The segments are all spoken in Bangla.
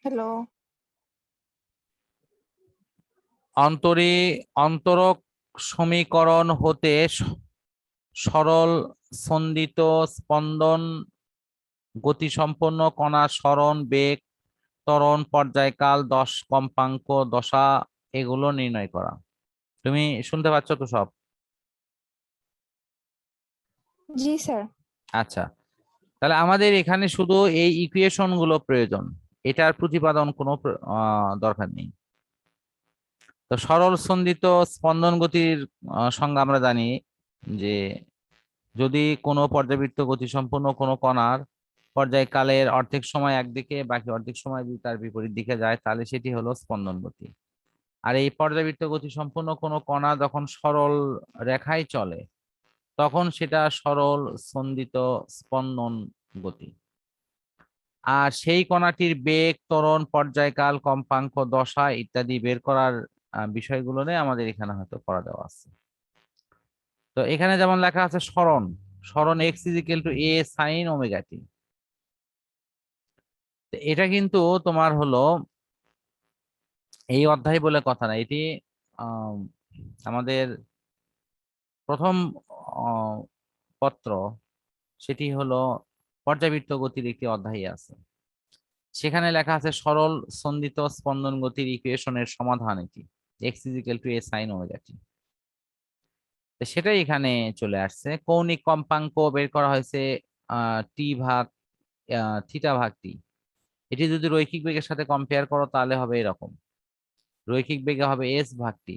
হ্যালো। অন্তরক সমীকরণ হতে সরল সন্দিত স্পন্দন গতিসম্পন্ন কণা সরণ বেগ ত্বরণ পর্যায়কাল কম্পাঙ্ক দশা এগুলো নির্ণয় করা। তুমি শুনতে পাচ্ছ তো সব? জি স্যার। আচ্ছা, তাহলে আমাদের এখানে শুধু এই ইকুয়েশন গুলো প্রয়োজন, এটার প্রতিপাদন কোনো দরকার নেই। তো সরল সন্দিত স্পন্দন গতির সংজ্ঞা আমরা জানি যে যদি কোনো পর্যাবৃত্ত গতিসম্পন্ন কোনো কণার পর্যায়কালের অর্ধেক সময় একদিকে বাকি অর্ধেক সময় যদি তার বিপরীত দিকে যায় তাহলে সেটি হলো স্পন্দন গতি। আর এই পর্যাবৃত্ত গতিসম্পন্ন কোনো কণা যখন সরল রেখায় চলে তখন সেটা সরল সন্দিত স্পন্দন গতি। আর সেই কণাটির বেগ ত্বরণ পর্যায়কাল কম্পাঙ্ক দশা ইত্যাদি বের করার বিষয়গুলো নিয়ে আমাদের এখানে হয়তো পড়া দেওয়া আছে। তো এখানে যেমন লেখা আছে সরণ, সরণ x is equal to a sine omega t. এটা কিন্তু তোমার হলো এই অধ্যায় বলে কথা না, এটি আমাদের প্রথম পত্র, সেটি হলো পর্যাবৃত্ত গতির একটি অধ্যায় আছে, সেখানে লেখা আছে সরল সন্দিত স্পন্দন গতির ইকুয়েশনের সমাধান এটি x is equal to a sine omega t. সেটাই এখানে চলে আসছে। কৌণিক কম্পাঙ্ক বের করা হয়েছে টি ভাগ থিটা ভাগ টি। এটি যদি রৈখিক বেগের সাথে কম্পেয়ার করো তাহলে হবে এরকম, রৈখিক বেগে হবে এস ভাগ টি,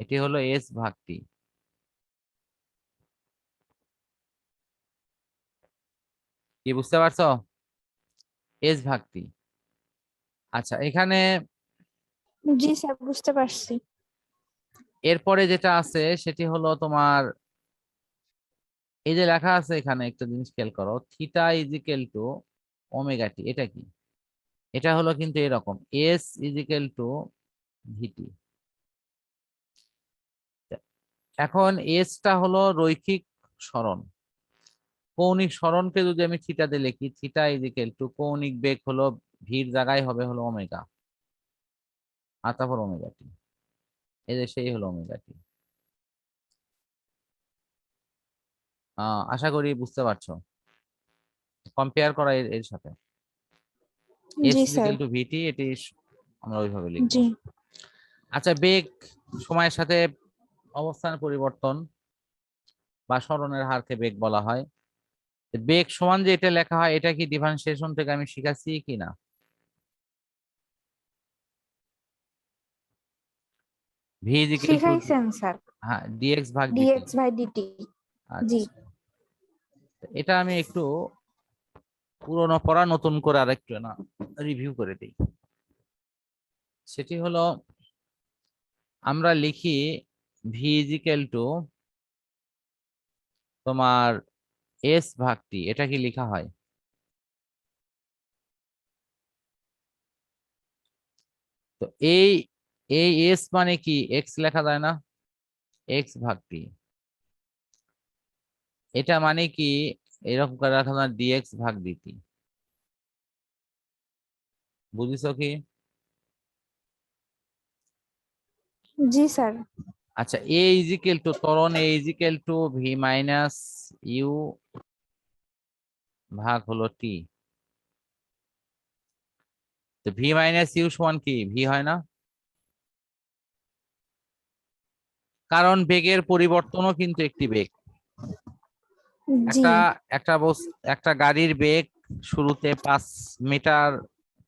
এটি হলো এস ভাগ টি। কি বুঝতে পারছো? এস ভাগ টি। আচ্ছা, এখানে জি স্যার, বুঝতে পারছি। এরপরে যেটা আছে সেটি হলো তোমার এই যে লেখা আছে এখানে একটা জিনিস খেয়াল করো, theta is equal to omega t. এটা কি? এটা হলো কিন্তু এরকম s is equal to v t. এখন এসটা হলো রৈখিক সরণ, কৌণিক সরণকে যদি আমি থিটা দিয়ে লিখি, থিটা ইজ ইকুয়াল টু কৌণিক বেগ হলো ভির জায়গায় হবে হলো ওমেগা, আর তারপর ওমেগা টি। এই যে সেই হলো ওমেগা টি। আশা করি বুঝতে পারছো, কম্পেয়ার করা এর সাথে s g is sir. Equal to v t, এটি আমরা ওইভাবে লিখবো। জি। আচ্ছা, বেগ সময়ের সাথে অবস্থান পরিবর্তন বা সরণের হারকে বেগ বলা হয়। বেগ সমান যে এটা লেখা হয় এটা কি ডিফারেন্সিয়েশন থেকে আমি শিখাচ্ছি কিনা? ভি ইজ ইকুয়াল টু শিখাইছেন স্যার। হ্যাঁ ডিএক্স ভাগ ডিটি। D x by d t. জি। আচ্ছা, এটা আমি একটু পুরোনো পড়া নতুন করে আরেকটু না রিভিউ করে দিই। সেটি হলো আমরা লিখি ভি ইজ ইকুয়াল টু তোমার এস ভাগ টি। এটা কি লেখা হয়? তো এই এই এস মানে কি এক্স লেখা যায় না, এক্স ভাগ টি। এটা মানে কি এরকম করে রাখা যায় ডিএক্স ভাগ ডিটি। বুঝিছো কি? জি স্যার। আচ্ছা, এ ইজ ইকুয়াল টু ত্বরণ a is equal to v minus u ভাগ হলো টি। তো ভি মাইনাস ইউ সমান কি ভি হয় না? কারণ বেগের পরিবর্তনও কিন্তু একটি বেগ। জি। একটা একটা একটা গাড়ির বেগ শুরুতে 5 মিটার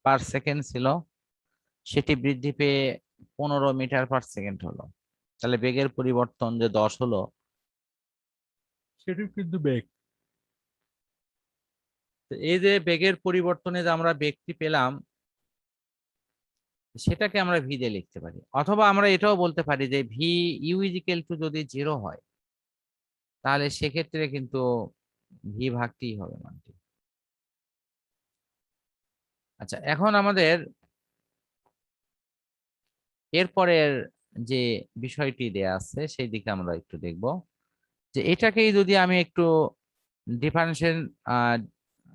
পার সেকেন্ড ছিল, সেটি বৃদ্ধি পেয়ে 15 মিটার পার সেকেন্ড হলো, তাহলে বেগের পরিবর্তন যে 10 হলো সেটি কিন্তু বেগ। তো এই যে বেগের পরিবর্তনে যে আমরা বেগটি পেলাম সেটাকে আমরা ভি দিয়ে লিখতে পারি, অথবা আমরা এটাও বলতে পারি যে V U is equal to যদি 0 হয় তাহলে সেক্ষেত্রে কিন্তু ভি ভাগটি হবে মানটি। আচ্ছা, এখন আমাদের এরপরের যে বিষয়টি দেয়া আছে সেই দিকে আমরা একটু দেখব, যে এটাকেই যদি আমি একটু ডিফারেন্সিয়েশন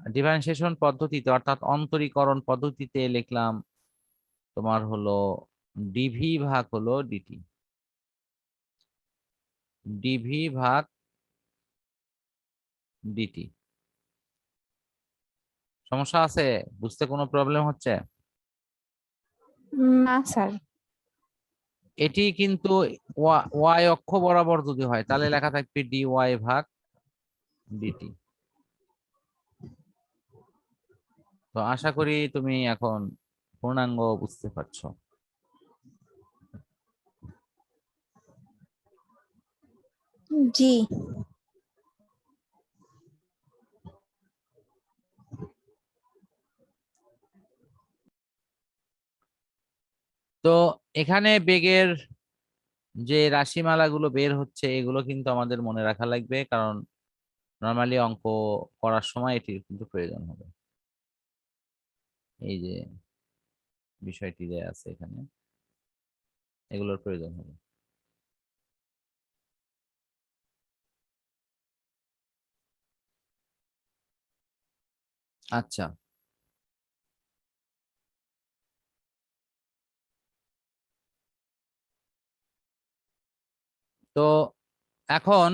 ডিফারেন্সিয়েশন পদ্ধতিতে অর্থাৎ অন্তরীকরণ পদ্ধতিতে লিখলাম তোমার হলো ডিভি ভাগ হলো ডিটি, ডিভি ভাগ ডিটি। সমস্যা আছে? বুঝতে কোনো প্রবলেম হচ্ছে? না স্যার। এটি কিন্তু ওয়াই অক্ষ বরাবর যদি হয় তাহলে লেখা থাকবে ডি ওয়াই ভাগ ডিটি। তো আশা করি তুমি এখন পূর্ণাঙ্গ বুঝতে পারছো। জি। তো এখানে বেগের যে রাশিমালাগুলো বের হচ্ছে এগুলো কিন্তু আমাদের মনে রাখা লাগবে, কারণ নর্মালি অঙ্ক করার সময় এটির কিন্তু প্রয়োজন হবে। এই যে বিষয়টি যে আছে এখানে, এগুলোর প্রয়োজন হবে। আচ্ছা, তো এখন